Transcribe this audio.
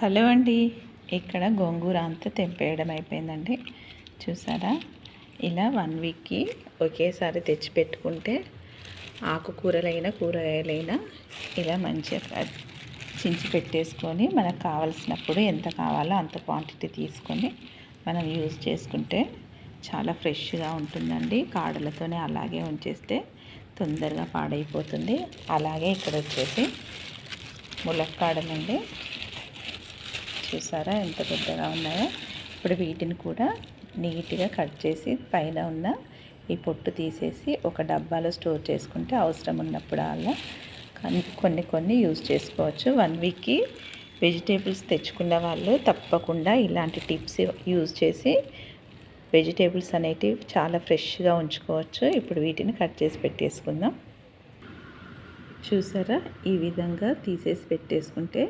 Hello అండి. ఇక్కడ గోంగూర అంతా తెంపేయడం అయిపోయిందండి. చూసారా, ఇలా 1 వీక్కి ఒకేసారి తెచ్చి పెట్టుకుంటే ఆకుకూరలైనా కూరగాయలైనా ఇలా మంచిగా చించి పెట్టేసుకొని మనకు కావలసినప్పుడు ఎంత కావాలో అంత క్వాంటిటీ తీసుకొని మనం యూజ్ చేసుకుంటే చాలా ఫ్రెష్గా ఉంటుందండి. కాడలతోనే అలాగే ఉంచేస్తే తొందరగా పాడైపోతుంది. అలాగే ఇక్కడ వచ్చేసి ములక్కాడలండి. చూసారా ఎంత పెద్దగా ఉన్నాయో. ఇప్పుడు వీటిని కూడా నీట్గా కట్ చేసి పైన ఉన్న ఈ పొట్టు తీసేసి ఒక డబ్బాలో స్టోర్ చేసుకుంటే అవసరం ఉన్నప్పుడు అలా కొన్ని యూజ్ చేసుకోవచ్చు. 1 వీక్కి వెజిటేబుల్స్ తెచ్చుకున్న వాళ్ళు తప్పకుండా ఇలాంటి టిప్స్ యూజ్ చేసి వెజిటేబుల్స్ అనేటివి చాలా ఫ్రెష్గా ఉంచుకోవచ్చు. ఇప్పుడు వీటిని కట్ చేసి పెట్టేసుకుందాం. చూసారా, ఈ విధంగా తీసేసి పెట్టేసుకుంటే